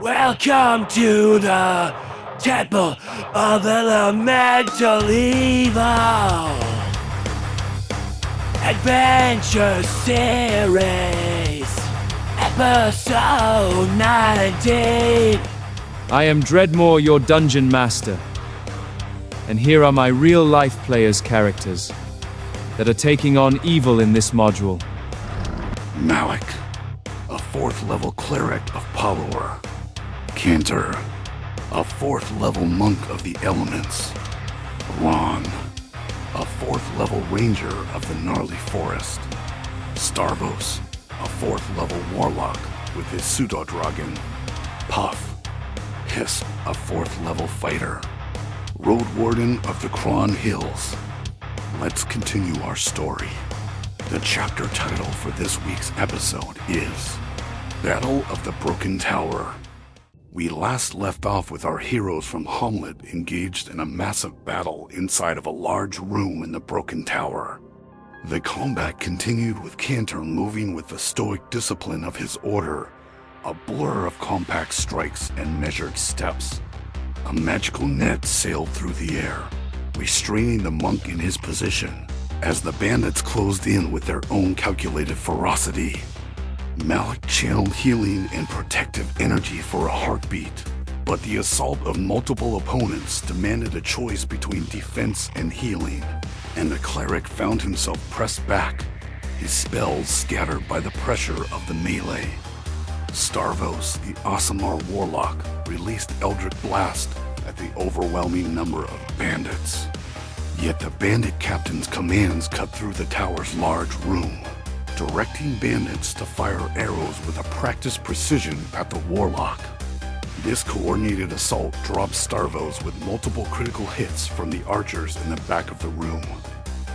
Welcome to the Temple of Elemental Evil Adventure Series, Episode 19. I am Dreadmoor, your dungeon master, and here are my real-life players' characters that are taking on evil in this module. Malik, a 4th level cleric of power. Cantor, a 4th level monk of the elements. Ron, a 4th level ranger of the gnarly forest. Starvos, a 4th level warlock with his pseudo-dragon. Puff, Hiss, a 4th level fighter. Road warden of the Cron Hills. Let's continue our story. The chapter title for this week's episode is Battle of the Broken Tower. We last left off with our heroes from Hamlet engaged in a massive battle inside of a large room in the Broken Tower. The combat continued with Cantor moving with the stoic discipline of his order, a blur of compact strikes and measured steps. A magical net sailed through the air, restraining the monk in his position as the bandits closed in with their own calculated ferocity. Malik channeled healing and protective energy for a heartbeat, but the assault of multiple opponents demanded a choice between defense and healing, and the cleric found himself pressed back, his spells scattered by the pressure of the melee. Starvos, the Aasimar warlock, released Eldritch Blast at the overwhelming number of bandits. Yet the bandit captain's commands cut through the tower's large room, directing bandits to fire arrows with a practiced precision at the warlock. This coordinated assault dropped Starvos with multiple critical hits from the archers in the back of the room.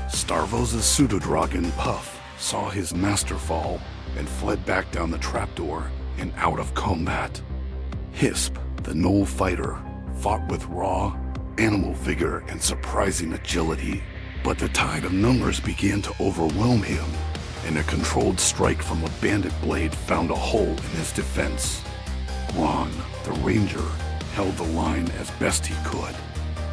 Starvos' pseudo-dragon Puff saw his master fall and fled back down the trapdoor and out of combat. Hisp, the gnoll fighter, fought with raw, animal vigor and surprising agility, but the tide of numbers began to overwhelm him, and a controlled strike from a bandit blade found a hole in his defense. Ron, the ranger, held the line as best he could,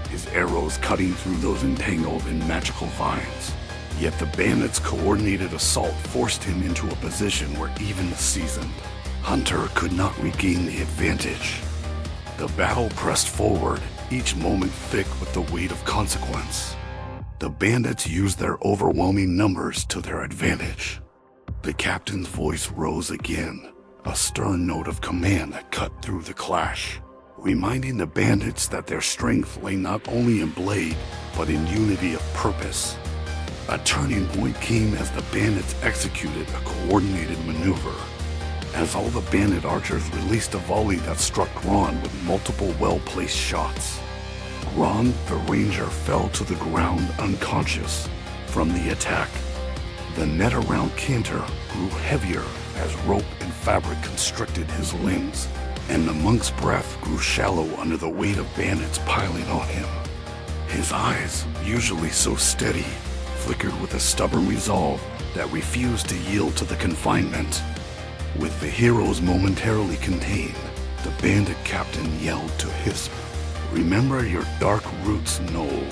his arrows cutting through those entangled in magical vines. Yet the bandits' coordinated assault forced him into a position where even the seasoned hunter could not regain the advantage. The battle pressed forward, each moment thick with the weight of consequence. The bandits used their overwhelming numbers to their advantage. The captain's voice rose again, a stern note of command that cut through the clash, reminding the bandits that their strength lay not only in blade, but in unity of purpose. A turning point came as the bandits executed a coordinated maneuver. As all the bandit archers released a volley that struck Ron with multiple well-placed shots. Ron, the ranger, fell to the ground unconscious from the attack. The net around Cantor grew heavier as rope and fabric constricted his limbs, and the monk's breath grew shallow under the weight of bandits piling on him. His eyes, usually so steady, flickered with a stubborn resolve that refused to yield to the confinement. With the heroes momentarily contained, the bandit captain yelled to Hisp, "Remember your dark roots, Gnoll."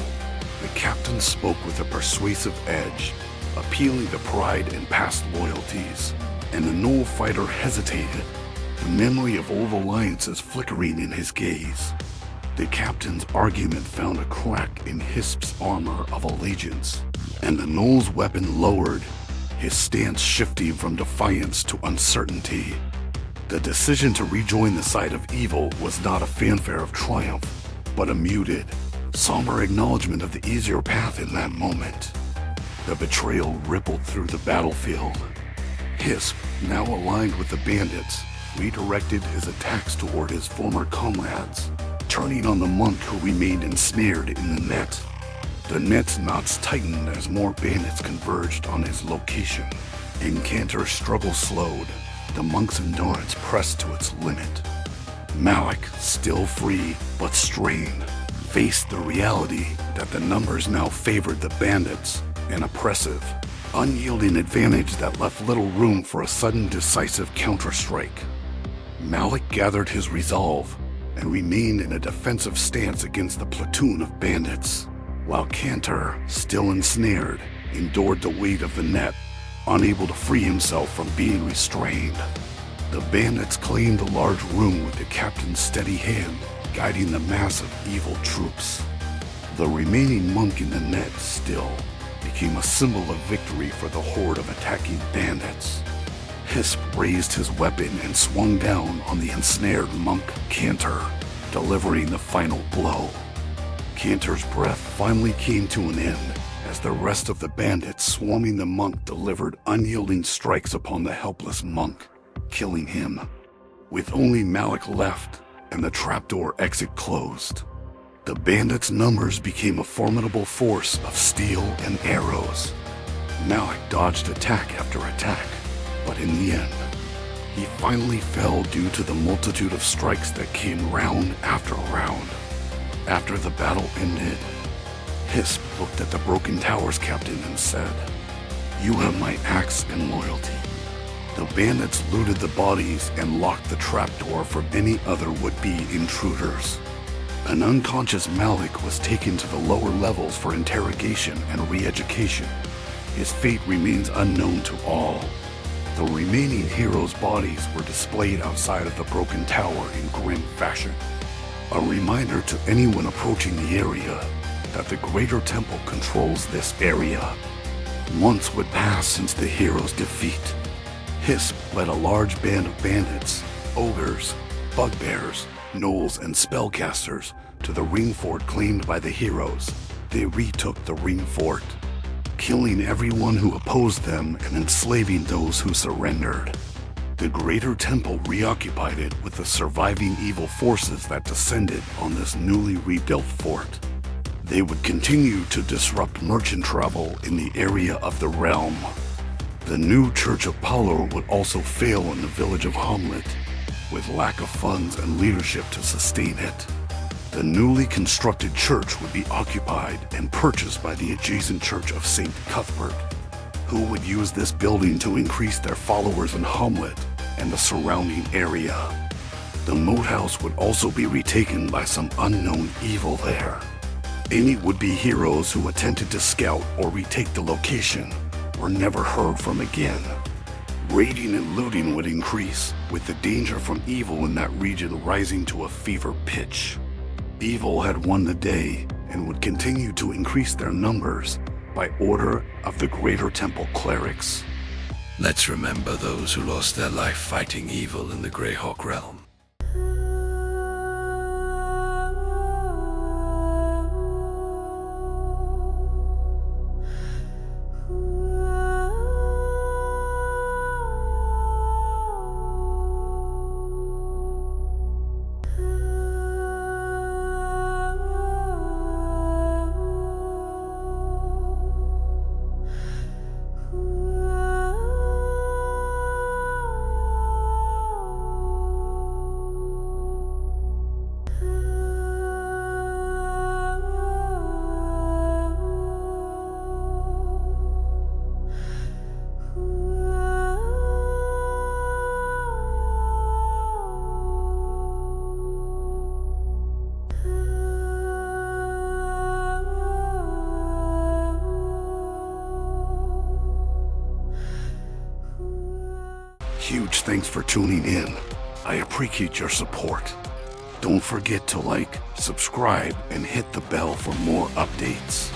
The captain spoke with a persuasive edge, appealing to pride and past loyalties, and the Gnoll fighter hesitated, the memory of old alliances flickering in his gaze. The captain's argument found a crack in Hisp's armor of allegiance, and the Gnoll's weapon lowered, his stance shifting from defiance to uncertainty. The decision to rejoin the side of evil was not a fanfare of triumph, but a muted, somber acknowledgement of the easier path in that moment. The betrayal rippled through the battlefield. Hisp, now aligned with the bandits, redirected his attacks toward his former comrades, turning on the monk who remained ensnared in the net. The net's knots tightened as more bandits converged on his location, and Cantor's struggle slowed, the monk's endurance pressed to its limit. Malik, still free but strained, faced the reality that the numbers now favored the bandits, an oppressive, unyielding advantage that left little room for a sudden decisive counterstrike. Malik gathered his resolve and remained in a defensive stance against the platoon of bandits, while Cantor, still ensnared, endured the weight of the net, unable to free himself from being restrained. The bandits claimed the large room with the captain's steady hand guiding the mass of evil troops. The remaining monk in the net still became a symbol of victory for the horde of attacking bandits. Hisp raised his weapon and swung down on the ensnared monk Cantor, delivering the final blow. Cantor's breath finally came to an end as the rest of the bandits swarming the monk delivered unyielding strikes upon the helpless monk, killing him. With only Malik left and the trapdoor exit closed, the bandits' numbers became a formidable force of steel and arrows. Malik dodged attack after attack, but in the end, he finally fell due to the multitude of strikes that came round after round. After the battle ended, Hisp looked at the Broken Towers captain and said, "You have my axe and loyalty." The bandits looted the bodies and locked the trapdoor from any other would-be intruders. An unconscious Malik was taken to the lower levels for interrogation and re-education. His fate remains unknown to all. The remaining heroes' bodies were displayed outside of the Broken Tower in grim fashion. A reminder to anyone approaching the area that the Greater Temple controls this area. Months would pass since the heroes' defeat. Hisp led a large band of bandits, ogres, bugbears, gnolls, and spellcasters to the ring fort claimed by the heroes. They retook the ring fort, killing everyone who opposed them and enslaving those who surrendered. The Greater Temple reoccupied it with the surviving evil forces that descended on this newly rebuilt fort. They would continue to disrupt merchant travel in the area of the realm. The new Church of Palor would also fail in the village of Hamlet, with lack of funds and leadership to sustain it. The newly constructed church would be occupied and purchased by the adjacent Church of St. Cuthbert, who would use this building to increase their followers in Hamlet and the surrounding area. The moat house would also be retaken by some unknown evil there. Any would-be heroes who attempted to scout or retake the location were never heard from again. Raiding and looting would increase, with the danger from evil in that region rising to a fever pitch. Evil had won the day and would continue to increase their numbers by order of the Greater Temple clerics. Let's remember those who lost their life fighting evil in the Greyhawk realm. Huge thanks for tuning in. I appreciate your support. Don't forget to like, subscribe, and hit the bell for more updates.